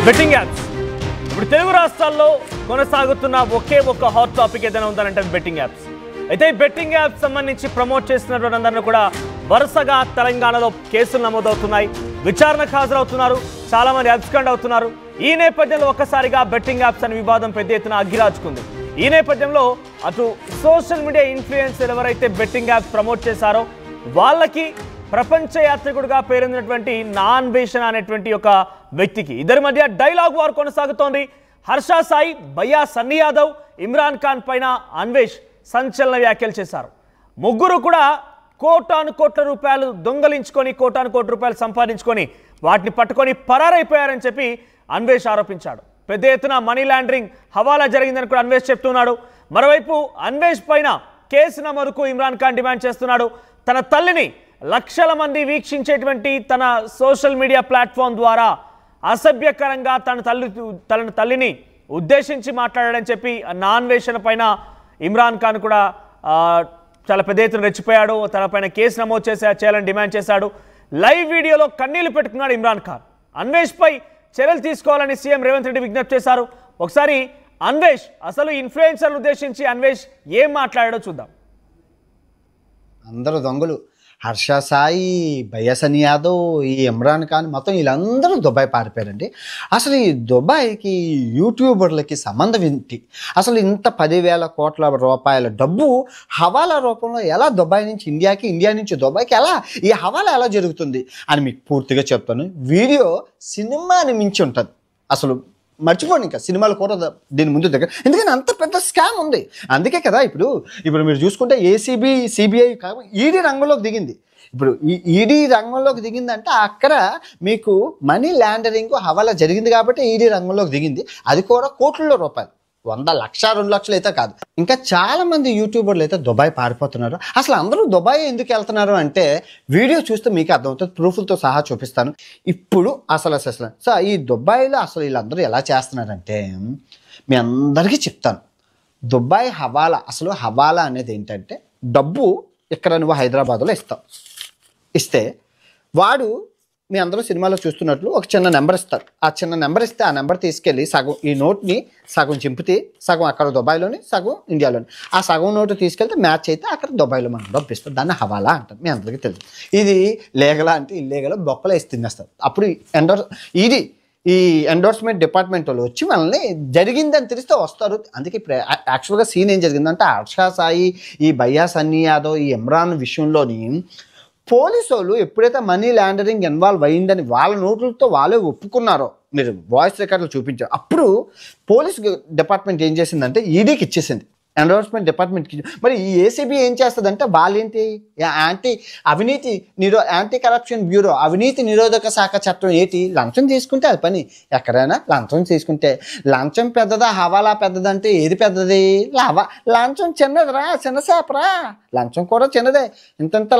Betting apps ఇప్పుడు తెలుగు రాష్ట్రాల్లో కొనసాగుతున్న ఒకే ఒక హాట్ టాపిక్ ఏదైనా ఉందంటే బెట్టింగ్ యాప్స్. అయితే ఈ బెట్టింగ్ యాప్స్ సంబంధించి ప్రమోట్ చేస్తున్నటువంటి అందరినీ కూడా వరుసగా తెలంగాణలో కేసులు నమోదవుతున్నాయి, విచారణకు హాజరవుతున్నారు, చాలా మంది అబ్స్కాండ్ అవుతున్నారు. ఈ నేపథ్యంలో ఒక్కసారిగా బెట్టింగ్ యాప్స్ అనే వివాదం పెద్ద ఎత్తున అగ్గిరాచుకుంది. ఈ నేపథ్యంలో అటు సోషల్ మీడియా ఇన్ఫ్లుయెన్సర్ ఎవరైతే బెట్టింగ్ యాప్స్ ప్రమోట్ చేశారో వాళ్ళకి ప్రపంచ యాత్రికుడిగా పేరొందినటువంటి నాన్వేషణ అనేటువంటి ఒక వ్యక్తికి ఇద్దరి మధ్య డైలాగ్ వార్ కొనసాగుతోంది. హర్ష సాయి, భయ్యా సన్నీ యాదవ్, ఇమ్రాన్ ఖాన్ పైన అన్వేష్ సంచలన వ్యాఖ్యలు చేశారు. ముగ్గురు కూడా కోటాను కోట్ల రూపాయలు దొంగలించుకొని కోటాను కోట్ల రూపాయలు సంపాదించుకొని వాటిని పట్టుకొని పరారైపోయారని చెప్పి అన్వేష్ ఆరోపించాడు. పెద్ద ఎత్తున మనీ లాండరింగ్, హవాలా జరిగిందని కూడా అన్వేష్ చెప్తున్నాడు. మరోవైపు అన్వేష్ పైన కేసు నమోదుకు ఇమ్రాన్ ఖాన్ డిమాండ్ చేస్తున్నాడు. తన తల్లిని లక్షల మంది వీక్షించేటువంటి తన సోషల్ మీడియా ప్లాట్ఫామ్ ద్వారా అసభ్యకరంగా తన తల్లిని ఉద్దేశించి మాట్లాడాడని చెప్పి నాన్వేషణ పైన ఇమ్రాన్ ఖాన్ కూడా చాలా పెద్ద ఎత్తున రెచ్చిపోయాడు. తన పైన కేసు నమోదు చేయాలని డిమాండ్ చేశాడు. లైవ్ వీడియోలో కన్నీళ్లు పెట్టుకున్నాడు ఇమ్రాన్ ఖాన్. అన్వేష్ పై చర్యలు తీసుకోవాలని సీఎం రేవంత్ రెడ్డి విజ్ఞప్తి చేశారు. ఒకసారి అన్వేష్ అసలు ఇన్ఫ్లుయెన్సర్ను ఉద్దేశించి అన్వేష్ ఏం మాట్లాడాడో చూద్దాం. అందరూ దొంగలు, హర్ష సాయి, భయ్యా సన్నీ యాదవ్, ఈ ఇమ్రాన్ ఖాన్, మొత్తం వీళ్ళందరూ దుబాయ్ పారిపోయారండి. అసలు ఈ దుబాయ్కి యూట్యూబర్లకి సంబంధం ఏంటి? అసలు ఇంత 10,000 కోట్ల రూపాయల డబ్బు హవాలా రూపంలో ఎలా దుబాయ్ నుంచి ఇండియాకి, ఇండియా నుంచి దుబాయ్కి ఎలా ఈ హవాలా ఎలా జరుగుతుంది అని మీకు పూర్తిగా చెప్తాను. వీడియో సినిమాని మించి ఉంటుంది. అసలు మర్చిపోండి, ఇంకా సినిమాలు కూడా దీని ముందు దగ్గర, ఎందుకంటే అంత పెద్ద స్కామ్ ఉంది. అందుకే కదా ఇప్పుడు మీరు చూసుకుంటే ఏసీబీ, సిబిఐ ఈడీ రంగంలోకి దిగింది. ఇప్పుడు ఈ ఈడీ రంగంలోకి దిగిందంటే అక్కడ మీకు మనీ లాండరింగ్, హవాలా జరిగింది కాబట్టి ఈడీ రంగంలోకి దిగింది. అది కూడా కోట్లలో రూపాయలు, 100 లక్ష 2 లక్షలు అయితే కాదు. ఇంకా చాలామంది యూట్యూబర్లు అయితే దుబాయ్ పారిపోతున్నారు. అసలు అందరూ దుబాయ్ ఎందుకు వెళ్తున్నారు అంటే వీడియో చూస్తే మీకు అర్థమవుతుంది, ప్రూఫ్లతో సహా చూపిస్తాను. ఇప్పుడు అసలు సో ఈ దుబాయ్లో అసలు వీళ్ళందరూ ఎలా చేస్తున్నారంటే మీ అందరికీ చెప్తాను. దుబాయ్ హవాలా, అసలు హవాలా అనేది ఏంటంటే డబ్బు ఇక్కడ నువ్వు హైదరాబాద్లో ఇస్తే వాడు మీ అందరూ సినిమాలో చూస్తున్నట్లు ఒక చిన్న నెంబర్ ఇస్తారు. ఆ చిన్న నెంబర్ ఇస్తే ఆ నెంబర్ తీసుకెళ్ళి సగం ఈ నోట్ని సగం చింపితే సగం అక్కడ దుబాయ్లోని, సగం ఇండియాలోని, ఆ సగం నోటు తీసుకెళ్తే మ్యాచ్ అయితే అక్కడ దుబాయ్లో మనం డబ్బు ఇస్తారు. దాన్ని హవాలా అంటారు. మీ అందరికీ తెలుసు. ఇది లీగలా అంటే ఇల్లీగలా బొక్కలో వేసి తినేస్తారు. అప్పుడు ఈ ఎండోర్స్మెంట్ డిపార్ట్మెంట్ వాళ్ళు వచ్చి మనల్ని జరిగిందని తెలిస్తే వస్తారు. అందుకే ఇప్పుడు యాక్చువల్గా సీన్ ఏం జరిగిందంటే హర్ష సాయి, ఈ భయ్యా సన్నీ యాదవ్, ఈ ఇమ్రాన్ విషయంలోని పోలీసు వాళ్ళు ఎప్పుడైతే మనీ లాండరింగ్ ఇన్వాల్వ్ అయ్యిందని వాళ్ళ నోట్లతో వాళ్ళే ఒప్పుకున్నారో, మీరు వాయిస్ రికార్డులు చూపించారు, అప్పుడు పోలీస్ డిపార్ట్మెంట్ ఏం చేసిందంటే ఈడీకి ఇచ్చేసింది, ఎన్ఫోర్స్మెంట్ డిపార్ట్మెంట్కి. మరి ఈ ఏసీబీ ఏం చేస్తుందంటే వాళ్ళేంటి యాంటీ కరప్షన్ బ్యూరో, అవినీతి నిరోధక శాఖ చట్టం ఏంటి, లంచం తీసుకుంటే అది పని. ఎక్కడైనా లంచం తీసుకుంటే లంచం పెద్దదా హవాలా పెద్దదంటే ఏది పెద్దది? లంచం చిన్నదిరా, చిన్న చేపరా. లంచం కూడా చిన్నదే, ఇంతంత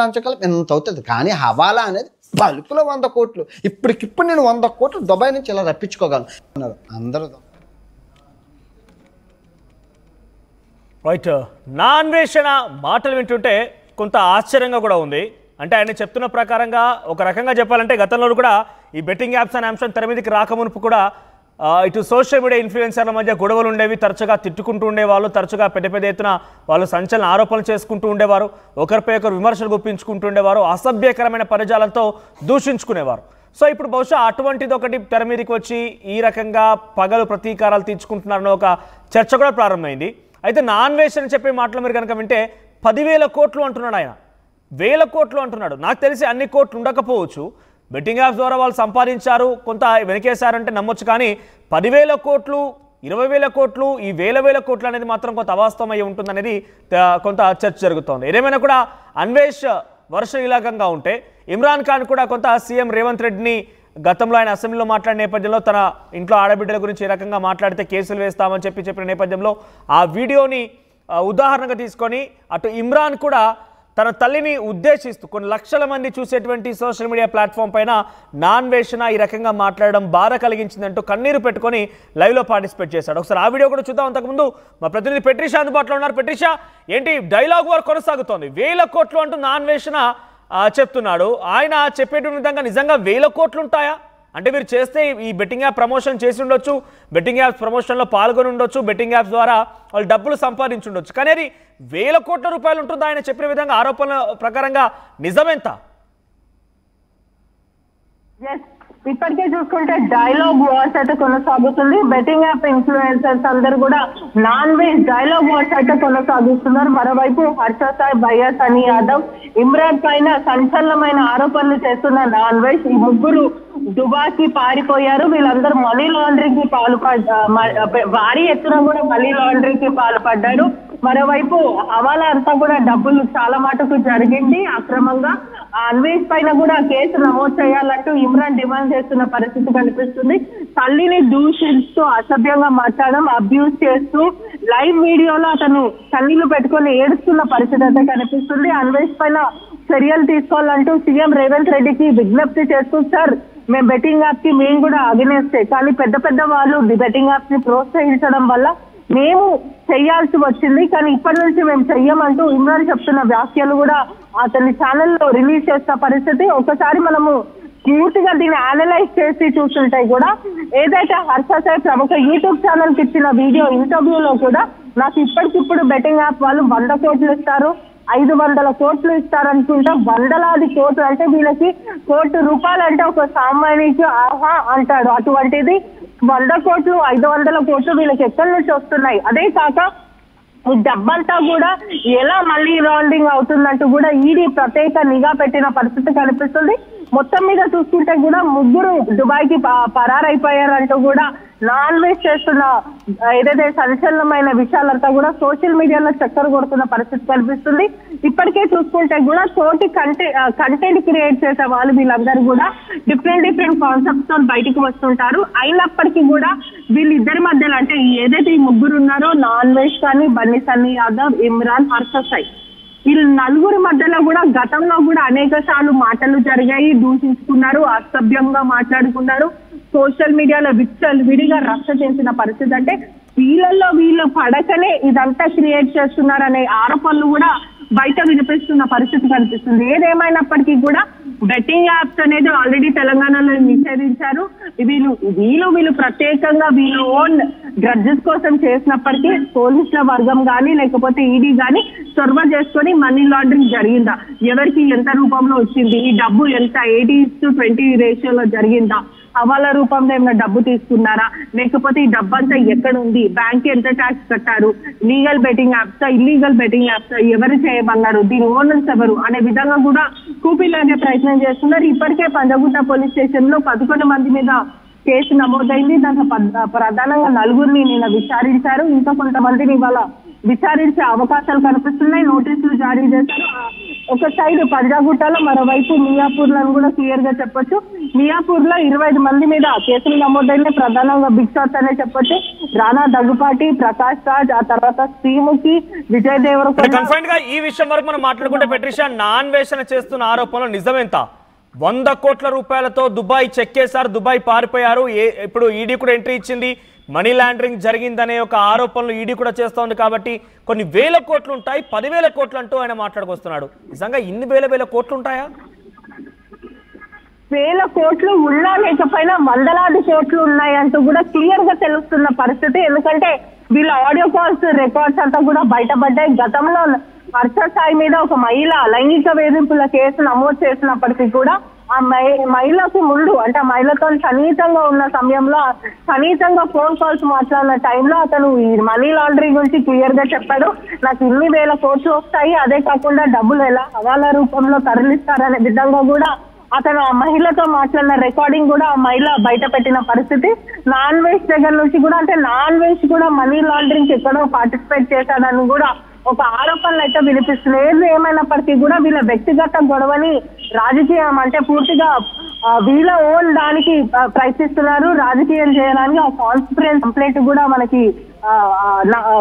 లంచం కలిపి ఇంత అవుతుంది. కానీ హవాలా అనేది బల్కులో 100 కోట్లు. ఇప్పటికిప్పుడు నేను 100 కోట్లు దుబాయ్ నుంచి ఇలా రప్పించుకోగలను. అందరూ రైట్. నా అన్వేషణ మాటలు వింటుంటే కొంత ఆశ్చర్యంగా కూడా ఉంది. అంటే ఆయన చెప్తున్న ప్రకారంగా ఒక రకంగా చెప్పాలంటే గతంలో కూడా ఈ బెట్టింగ్ యాప్స్ అనే అంశం తెర మీదకి రాకమునుపు కూడా ఇటు సోషల్ మీడియా ఇన్ఫ్లుయెన్సర్ల మధ్య గొడవలు ఉండేవి, తరచుగా తిట్టుకుంటూ ఉండేవాళ్ళు, తరచుగా పెద్ద ఎత్తున వాళ్ళు సంచలన ఆరోపణలు చేసుకుంటూ ఉండేవారు, ఒకరిపై ఒకరు విమర్శలు గుప్పించుకుంటూ ఉండేవారు, అసభ్యకరమైన పదజాలంతో దూషించుకునేవారు. సో ఇప్పుడు బహుశా అటువంటిది ఒకటి తెర మీదకి వచ్చి ఈ రకంగా పగలు ప్రతీకారాలు తీర్చుకుంటున్నారన్న ఒక చర్చ కూడా ప్రారంభమైంది. అయితే నాన్వేషణ చెప్పే మాటలు మీరు కనుక వింటే 10,000 కోట్లు అంటున్నాడు ఆయన, 1,000 కోట్లు అంటున్నాడు. నాకు తెలిసి అన్ని కోట్లు ఉండకపోవచ్చు, బెట్టింగ్ యాప్స్ ద్వారా వాళ్ళు సంపాదించారు, కొంత వెనకేశారంటే నమ్మొచ్చు. కానీ 10,000 కోట్లు, 20,000 కోట్లు, ఈ 1,000 కోట్లు అనేది మాత్రం కొంత అవాస్తవం అయ్యి ఉంటుందనేది కొంత చర్చ జరుగుతోంది. ఏదేమైనా కూడా అన్వేష్ వర్షం ఇలాగంగా ఉంటే ఇమ్రాన్ ఖాన్ కూడా కొంత సీఎం రేవంత్ రెడ్డిని గతంలో ఆయన అసెంబ్లీలో మాట్లాడిన నేపథ్యంలో తన ఇంట్లో ఆడబిడ్డల గురించి ఏ రకంగా మాట్లాడితే కేసులు వేస్తామని చెప్పిన నేపథ్యంలో ఆ వీడియోని ఉదాహరణగా తీసుకొని అటు ఇమ్రాన్ కూడా తన తల్లిని ఉద్దేశిస్తూ కొన్ని లక్షల మంది చూసేటువంటి సోషల్ మీడియా ప్లాట్ఫామ్ పైన నాన్వేషణ ఈ రకంగా మాట్లాడడం బాధ కలిగించిందంటూ కన్నీరు పెట్టుకొని లైవ్లో పార్టిసిపేట్ చేశాడు. ఒకసారి ఆ వీడియో కూడా చూద్దాం. అంతకుముందు మా ప్రతినిధి పెట్రిషా అందుబాటులో ఉన్నారు. పెట్రిషా, ఏంటి డైలాగ్ వార్ కొనసాగుతోంది? 1,000 కోట్లు అంటూ నాన్వేషణ చెప్తున్నాడు. ఆయన చెప్పేటువంటి విధంగా నిజంగా 1,000 కోట్లు ఉంటాయా అంటే మీరు చేస్తే ఈ బెట్టింగ్ యాప్ ప్రమోషన్ చేసి ఉండొచ్చు, బెట్టింగ్ యాప్స్ ప్రమోషన్లో పాల్గొని ఉండొచ్చు, బెట్టింగ్ యాప్స్ ద్వారా వాళ్ళు డబ్బులు సంపాదించి ఉండొచ్చు. కానీ అది వేల కోట్ల రూపాయలు ఉంటుందా ఆయన చెప్పిన విధంగా ఆరోపణల ప్రకారంగా నిజమెంత? ఇప్పటికే చూసుకుంటే డైలాగ్ వార్స్ అయితే కొనసాగుతుంది. బెట్టింగ్ యాప్ ఇన్ఫ్లుయెన్సర్స్ అందరూ కూడా నాన్ వెజ్ డైలాగ్ వార్స్ అయితే కొనసాగిస్తున్నారు. మరోవైపు హర్ష సాయి, భయ్యా సనీ యాదవ్, ఇమ్రాన్ పైన సంచలనమైన ఆరోపణలు చేస్తున్న నాన్ వెజ్ ఈ ముగ్గురు దుబాయ్కి పారిపోయారు. వీళ్ళందరూ మనీ లాండరింగ్ కి భారీ ఎత్తున కూడా మనీ లాండరింగ్ కి పాల్పడ్డారు. మరోవైపు హవాలా అంతా కూడా డబ్బులు చాలా మటుకు జరిగింది అక్రమంగా. అన్వేష్ పైన కూడా కేసు నమోదు చేయాలంటూ ఇమ్రాన్ డిమాండ్ చేస్తున్న పరిస్థితి కనిపిస్తుంది. తల్లిని దూషిస్తూ అసభ్యంగా మాట్లాడడం, అబ్యూజ్ చేస్తూ లైవ్ వీడియోలో అతను కన్నీళ్లు పెట్టుకొని ఏడుస్తున్న పరిస్థితి అయితే కనిపిస్తుంది. అన్వేష్ పైన చర్యలు తీసుకోవాలంటూ సీఎం రేవంత్ రెడ్డికి విజ్ఞప్తి చేస్తూ, సార్ మేము బెట్టింగ్ యాప్ కి మేము కూడా అగెనెస్టే, కానీ పెద్ద పెద్ద వాళ్ళు బెట్టింగ్ యాప్స్ ని ప్రోత్సహించడం వల్ల మేము చెయ్యాల్సి వచ్చింది, కానీ ఇప్పటి నుంచి మేము చెయ్యమంటూ ఇమ్రాన్ చెప్తున్న వ్యాఖ్యలు కూడా అతని ఛానల్లో రిలీజ్ చేసిన పరిస్థితి. ఒకసారి మనము పూర్తిగా దీన్ని అనలైజ్ చేసి చూస్తుంటే కూడా ఏదైతే హర్ష సాయి ప్రముఖ యూట్యూబ్ ఛానల్ కి ఇచ్చిన వీడియో ఇంటర్వ్యూలో కూడా నాకు ఇప్పటికిప్పుడు బెట్టింగ్ యాప్ వాళ్ళు 100 కోట్లు ఇస్తారు, 500 కోట్లు ఇస్తారనుకుంటా, వందలాది కోట్లు అంటే వీళ్ళకి కోటి రూపాయలు అంటే ఒక సామాన్యుడికి ఆహా అంటాడు. అటువంటిది 100 కోట్లు 500 కోట్లు వీళ్ళకి ఎక్కడి నుంచి వస్తున్నాయి? అదే కాక ఈ డబ్బంతా కూడా ఎలా మళ్ళీ లాండరింగ్ అవుతుందంటూ కూడా ఈడీ ప్రత్యేక నిఘా పెట్టిన పరిస్థితి కనిపిస్తుంది. మొత్తం మీద చూసుకుంటే కూడా ముగ్గురు దుబాయ్కి పరారైపోయారంటూ కూడా నాన్ వెజ్ చేస్తున్న ఏదైతే సంచలనమైన విషయాలంతా కూడా సోషల్ మీడియాలో చక్కర కొడుతున్న పరిస్థితి కనిపిస్తుంది. ఇప్పటికే చూసుకుంటే కూడా తోటి కంటెంట్ క్రియేట్ చేసే వాళ్ళు వీళ్ళందరూ కూడా డిఫరెంట్ కాన్సెప్ట్స్ తో బయటికి వస్తుంటారు. అయినప్పటికీ కూడా వీళ్ళిద్దరి మధ్యలో అంటే ఏదైతే ఈ ముగ్గురు ఉన్నారో నాన్ వెజ్ కానీ బన్నీ సన్నీ యాదవ్, ఇమ్రాన్, హర్ష సాయి, వీళ్ళు నలుగురి మధ్యలో కూడా గతంలో కూడా అనేక సార్లు మాటలు జరిగాయి, దూషించుకున్నారు, అసభ్యంగా మాట్లాడుకున్నారు, సోషల్ మీడియాలో విడిగా రచ్చ చేసిన పరిస్థితి. అంటే వీళ్ళల్లో వీళ్ళు పడకనే ఇదంతా క్రియేట్ చేస్తున్నారనే ఆరోపణలు కూడా బయట వినిపిస్తున్న పరిస్థితి కనిపిస్తుంది. ఏదేమైనప్పటికీ కూడా బెట్టింగ్ యాప్స్ అనేది ఆల్రెడీ తెలంగాణలో నిషేధించారు. వీళ్ళు ప్రత్యేకంగా వీళ్ళు ఓన్ గ్రడ్జెస్ కోసం చేసినప్పటికీ పోలీసుల వర్గం కానీ లేకపోతే ఈడీ కానీ చొరవ చేసుకొని మనీ లాండరింగ్ జరిగిందా, ఎవరికి ఎంత రూపంలో వచ్చింది, ఈ డబ్బు ఎంత 80:20 రేషియోలో జరిగిందా, హవాలా రూపంలో ఏమైనా డబ్బు తీసుకున్నారా, లేకపోతే ఈ డబ్బు అంతా ఎక్కడ ఉంది, బ్యాంక్ ఎంత ట్యాక్స్ కట్టారు, legal betting apps illegal betting apps ఎవరు చేయమన్నారు, దీని ఓనర్స్ ఎవరు అనే విధంగా కూడా కూపీలాగే ప్రయత్నం చేస్తున్నారు. ఇప్పటికే పంజగుట్ట పోలీస్ స్టేషన్ లో 11 మంది మీద కేసు నమోదైంది. దాంట్లో ప్రధానంగా 4గురిని నిన్న విచారించారు. ఇంకా కొంతమందిని ఇవాళ విచారించే అవకాశాలు కనిపిస్తున్నాయి. నోటీసులు జారీ చేశారు. ఒక సైడ్ పంజాగుట్టలో, మరోవైపు మియాపూర్ లను కూడా క్లియర్ గా చెప్పొచ్చు. మియాపూర్ లో 25 మంది మీద కేసులు నమోదైన ప్రధానంగా బిగ్ షాట్స్ అనే చెప్పొచ్చు. రానా దగ్గుపాటి, ప్రకాష్ రాజ్, ఆ తర్వాత శ్రీముఖి, విజయ్ దేవరకొండ. కన్ఫైన్ గా ఈ విషయం వరకు మనం మాట్లాడుకుంటే పెట్రిషా, నాన్ వేషణ చేస్తున్న ఆరోపణలు నిజమేంత? 100 కోట్ల రూపాయలతో దుబాయ్ చెక్కేశారు, దుబాయ్ పారిపోయారు. ఇప్పుడు ఈడీ కూడా ఎంట్రీ ఇచ్చింది, మనీ లాండరింగ్ జరిగిందనే ఒక ఆరోపణలు ఈడీ కూడా చేస్తోంది. కాబట్టి కొన్ని వేల కోట్లు ఉంటాయి, 10,000 కోట్లు అంటూ ఆయన మాట్లాడుకొస్తున్నాడు. నిజంగా ఇన్ని వేల కోట్లు ఉంటాయా? వేల కోట్లు ఉన్నా లేకపోయినా వందలాది కోట్లు ఉన్నాయంటూ కూడా క్లియర్ గా తెలుస్తున్న పరిస్థితి. ఎందుకంటే వీళ్ళ ఆడియో కాల్స్ రికార్డ్స్ అంతా కూడా బయటపడ్డాయి. గతంలో హర్ష సాయి మీద ఒక మహిళ లైంగిక వేధింపుల కేసు నమోదు చేసినప్పటికీ కూడా ఆ మహిళకు ముందు అంటే ఆ మహిళతో సన్నిహితంగా ఉన్న సమయంలో సన్నిహితంగా ఫోన్ కాల్స్ మాట్లాడిన టైంలో అతను ఈ మనీ లాండరింగ్ గురించి క్లియర్ గా చెప్పాడు. నాకు ఇన్ని వేల కోట్లు వస్తాయి, అదే కాకుండా డబ్బులు ఎలా హవాలా రూపంలో తరలిస్తారనే విధంగా కూడా అతను ఆ మహిళతో మాట్లాడిన రికార్డింగ్ కూడా ఆ మహిళ బయట పెట్టిన పరిస్థితి. నాన్ వెజ్ దగ్గర నుంచి కూడా అంటే నాన్ వెజ్ కూడా మనీ లాండరింగ్ ఎక్కడో పార్టిసిపేట్ చేశాడని కూడా ఒక ఆరోపణలు అయితే వినిపిస్తున్నాయి. ఏది ఏమైనప్పటికీ కూడా వీళ్ళ వ్యక్తిగత గొడవని రాజకీయం అంటే పూర్తిగా వీళ్ళ ఓన్ దానికి ప్రయత్నిస్తున్నారు. రాజకీయం చేయడానికి ఆ కాన్స్పిరెన్స్ కంప్లైంట్ కూడా మనకి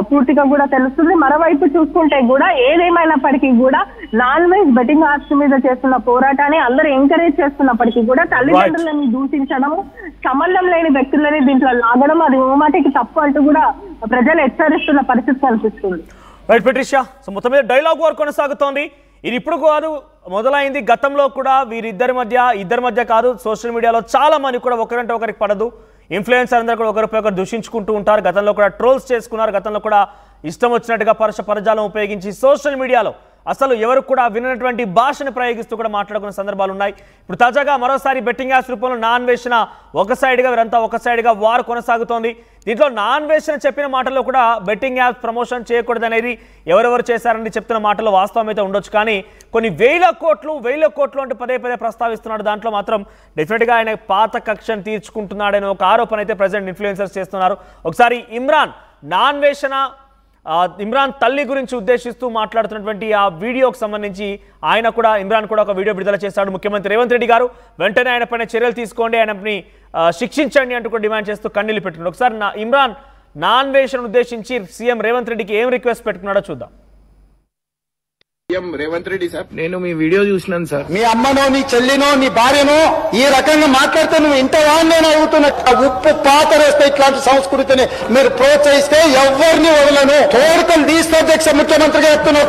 పూర్తిగా కూడా తెలుస్తుంది. మరోవైపు చూసుకుంటే కూడా ఏదేమైనప్పటికీ కూడా నాన్ వెజ్ బెట్టింగ్ యాప్స్ మీద చేస్తున్న పోరాటాన్ని అందరూ ఎంకరేజ్ చేస్తున్నప్పటికీ కూడా తల్లిదండ్రులని దూషించడం, సంబంధం లేని వ్యక్తులని దీంట్లో లాగడం అది ఓమాటికి తప్పు అంటూ కూడా ప్రజలు హెచ్చరిస్తున్న పరిస్థితి కనిపిస్తుంది. రైట్ పెట్రిషా, సో మొత్తం మీద డైలాగ్ వార్ కొనసాగుతోంది. ఇది ఇప్పుడు కాదు మొదలైంది, గతంలో కూడా ఇద్దరి మధ్య కాదు, సోషల్ మీడియాలో చాలా మంది కూడా ఒకరంటే ఒకరికి పడదు. ఇన్ఫ్లుయెన్సర్ అందరూ కూడా ఒకరిపై ఒకరు దూషించుకుంటూ ఉంటారు. గతంలో కూడా ట్రోల్స్ చేసుకున్నారు. గతంలో కూడా ఇష్టం వచ్చినట్టుగా పరజాలం ఉపయోగించి సోషల్ మీడియాలో అసలు ఎవరు కూడా వినటువంటి భాషను ప్రయోగిస్తూ కూడా మాట్లాడుకునే సందర్భాలు ఉన్నాయి. ఇప్పుడు తాజాగా మరోసారి బెట్టింగ్ యాప్స్ రూపంలో నాన్ వేషణ వీరంతా ఒక సైడ్గా వారు కొనసాగుతోంది. దీంట్లో నాన్ వేషణ చెప్పిన మాటల్లో కూడా బెట్టింగ్ యాప్స్ ప్రమోషన్ చేయకూడదనేది ఎవరెవరు చేశారని చెప్తున్న మాటల్లో వాస్తవం అయితే ఉండొచ్చు. కానీ కొన్ని వేల కోట్లు అంటే పదే ప్రస్తావిస్తున్నాడు. దాంట్లో మాత్రం డెఫినెట్గా ఆయన పాత కక్షను తీర్చుకుంటున్నాడనే ఒక ఆరోపణ అయితే ప్రజెంట్ ఇన్ఫ్లుయెన్సర్స్ చేస్తున్నారు. ఒకసారి ఇమ్రాన్ తల్లి గురించి ఉద్దేశిస్తూ మాట్లాడుతున్నటువంటి ఆ వీడియోకి సంబంధించి ఇమ్రాన్ కూడా ఒక వీడియో విడుదల చేశాడు. ముఖ్యమంత్రి రేవంత్ రెడ్డి గారు వెంటనే ఆయన పైన చర్యలు తీసుకోండి, ఆయనని శిక్షించండి అంటూ కూడా డిమాండ్ చేస్తూ కన్నీళ్లు పెట్టుకున్నాడు. ఒకసారి ఇమ్రాన్ నాన్ వేషను ఉద్దేశించి సీఎం రేవంత్ రెడ్డికి ఏం రిక్వెస్ట్ పెట్టుకున్నాడో చూద్దాం. రేవంత్ రెడ్డి సార్, నేను మీ వీడియో చూసినాను సార్. మీ అమ్మనో నీ చెల్లినో నీ భార్యనో ఈ రకంగా మాట్లాడితే నువ్వు ఇంతవా నేను అడుగుతున్నా. ఉప్పు పాతరేస్తే ఇట్లాంటి సంస్కృతిని మీరు ప్రోత్సహిస్తే ఎవరిని వదలను. కోరికలు తీస్తే అధ్యక్ష ముఖ్యమంత్రిగా చెప్తున్నా.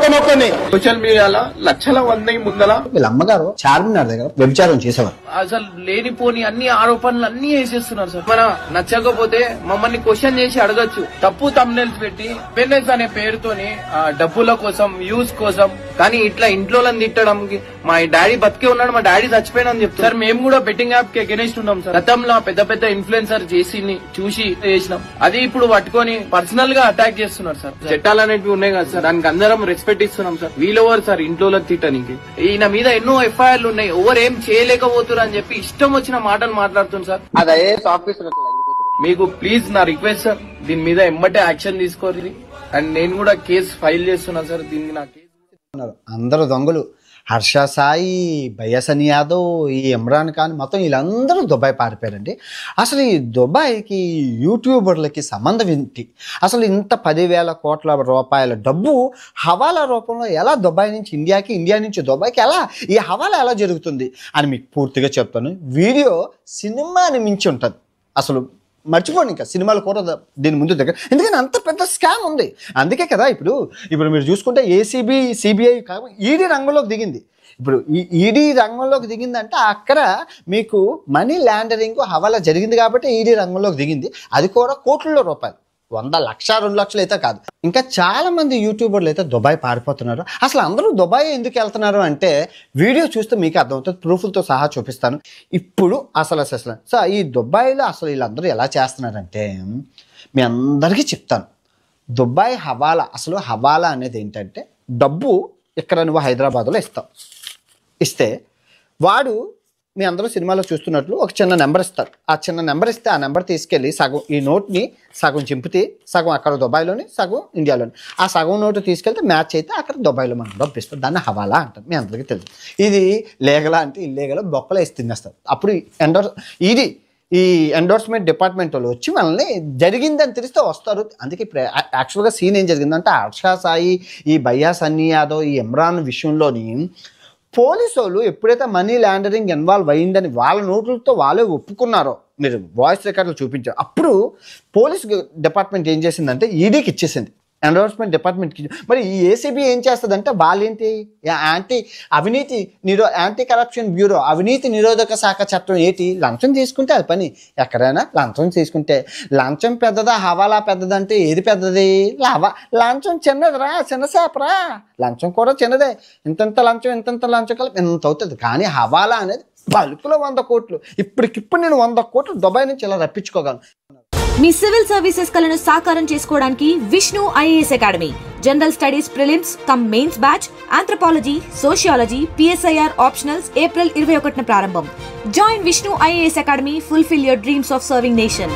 సోషల్ మీడియాలో లక్షల మంది ముందల వీళ్ళ అమ్మగారు చార్మినార్ దగ్గర వ్యభిచారం చేసేవారు. అసలు లేనిపోని అన్ని ఆరోపణలు అన్ని వేసేస్తున్నారు సార్. మన నచ్చకపోతే మమ్మల్ని క్వశ్చన్ చేసి అడగచ్చు. తప్పు తమ్నెల్స్ పెట్టి బిజినెస్ అనే పేరుతోని డబ్బుల కోసం వ్యూస్ కోసం, కానీ ఇట్లా ఇంట్లో తిట్టడం, మా డాడీ బతికే ఉన్నాడు, మా డాడీ చచ్చిపోయినని చెప్తారు సార్. మేము కూడా బెట్టింగ్ యాప్ కి అగెనిస్ట్ ఉన్నాం సార్. గతంలో పెద్ద ఇన్ఫ్లుయెన్సర్ చూసి చేసినాం. అది ఇప్పుడు పట్టుకొని పర్సనల్ గా అటాక్ చేస్తున్నారు సార్. చట్టాలు అనేవి ఉన్నాయి కదా సార్, దానికి అందరం రెస్పెక్ట్ ఇస్తున్నాం సార్. వీళ్ళెవరు సార్ ఇంట్లో తిట్టడానికి? ఈయన మీద ఎన్నో ఎఫ్ఐఆర్లు ఉన్నాయి, ఎవరు ఏం చేయలేకపోతున్నారు అని చెప్పి ఇష్టం వచ్చిన మాటలు మాట్లాడుతున్నారు సార్. అదే ఆఫీసర్ మీకు ప్లీజ్ నా రిక్వెస్ట్ సార్, దీని మీద ఎమ్మటే యాక్షన్ తీసుకోవాలి. అండ్ నేను కూడా కేసు ఫైల్ చేస్తున్నాను సార్. దీనికి నా కేసు అందరూ దొంగలు. హర్ష సాయి, బయ్యసని యాదవ్, ఈ ఇమ్రాన్ ఖాన్ మొత్తం వీళ్ళందరూ దుబాయ్ పారిపోయారండి. అసలు ఈ దుబాయ్కి యూట్యూబర్లకి సంబంధం ఏంటి? అసలు ఇంత 10,000 కోట్ల రూపాయల డబ్బు హవాలా రూపంలో ఎలా దుబాయ్ నుంచి ఇండియాకి, ఇండియా నుంచి దుబాయ్కి ఎలా ఈ హవాలా ఎలా జరుగుతుంది అని మీకు పూర్తిగా చెప్తాను. వీడియో సినిమాని మించి ఉంటుంది. అసలు మర్చిపోండి, ఇంకా సినిమాలు కూడా దీని ముందు దగ్గర, ఎందుకంటే అంత పెద్ద స్కామ్ ఉంది. అందుకే కదా ఇప్పుడు మీరు చూసుకుంటే ఏసీబీ, సిబిఐ ఈడీ రంగంలోకి దిగింది. ఇప్పుడు ఈ ఈడీ రంగంలోకి దిగిందంటే అక్కడ మీకు మనీ లాండరింగ్ హవాలా జరిగింది కాబట్టి ఈడీ రంగంలోకి దిగింది. అది కూడా కోట్ల రూపాయలు, 100 లక్ష 2 లక్షలు అయితే కాదు. ఇంకా చాలా మంది యూట్యూబర్లు అయితే దుబాయ్ పారిపోతున్నారు. అసలు అందరూ దుబాయ్ ఎందుకు వెళ్తున్నారు అంటే వీడియో చూస్తే మీకు అర్థమవుతుంది, ప్రూఫ్లతో సహా చూపిస్తాను. ఇప్పుడు అసలు సో ఈ దుబాయ్లో అసలు వీళ్ళందరూ ఎలా చేస్తున్నారంటే మీ అందరికీ చెప్తాను. దుబాయ్ హవాలా, అసలు హవాలా అనేది ఏంటంటే డబ్బు ఇక్కడ నువ్వు హైదరాబాద్లో ఇస్తే వాడు మీ అందరూ సినిమాలో చూస్తున్నట్లు ఒక చిన్న నెంబర్ ఇస్తారు. ఆ చిన్న నెంబర్ ఇస్తే ఆ నెంబర్ తీసుకెళ్ళి సగం ఈ నోట్ని సగం చింపితే సగం అక్కడ దుబాయ్లోని, సగం ఇండియాలోని, ఆ సగం నోటు తీసుకెళ్తే మ్యాచ్ అయితే అక్కడ దుబాయ్లో మనం డబ్బు ఇస్తారు. దాన్ని హవాలా అంటారు. మీ అందరికీ తెలుసు. ఇది లీగలా అంటే ఇల్లీగల్, బొక్కలో వేసి తినేస్తారు. అప్పుడు ఈ ఎండోర్స్మెంట్ డిపార్ట్మెంట్ వాళ్ళు వచ్చి మనల్ని జరిగిందని తెలిస్తే వస్తారు. అందుకే ఇప్పుడు యాక్చువల్గా సీన్ ఏం జరిగిందంటే హర్ష సాయి, ఈ బయ్యసని యాదవ్, ఈ ఇమ్రాన్ విషయంలోని పోలీసు వాళ్ళు ఎప్పుడైతే మనీ లాండరింగ్ ఇన్వాల్వ్ అయ్యిందని వాళ్ళ నోట్లతో వాళ్ళే ఒప్పుకున్నారో, మీరు వాయిస్ రికార్డులు చూపించారు, అప్పుడు పోలీస్ డిపార్ట్మెంట్ ఏం చేసిందంటే ఈడీకి ఇచ్చేసింది, ఎన్ఫోర్స్మెంట్ డిపార్ట్మెంట్కి. మరి ఈ ఏసీబీ ఏం చేస్తుందంటే వాళ్ళేంటి యాంటీ కరప్షన్ బ్యూరో, అవినీతి నిరోధక శాఖ చట్టం ఏంటి, లంచం తీసుకుంటే అది పని. ఎక్కడైనా లంచం తీసుకుంటే లంచం పెద్దదా హవాలా పెద్దదంటే ఏది పెద్దది? లంచం చిన్నదిరా, చిన్న చేపరా. లంచం కూడా చిన్నదే, ఇంతంత లంచం కలిపి ఇంత అవుతుంది. కానీ హవాలా అనేది బల్క్లో 100 కోట్లు. ఇప్పటికిప్పుడు నేను 100 కోట్లు దుబాయ్ నుంచి ఇలా రప్పించుకోగలను. మీ సివిల్ సర్వీసెస్ కలను సాకారం చేసుకోవడానికి Vishnu IAS academy general studies prelims cum mains batch, anthropology, sociology, PSIR optionals April 21న ప్రారంభం. Join Vishnu IAS academy, fulfil your dreams of serving nation.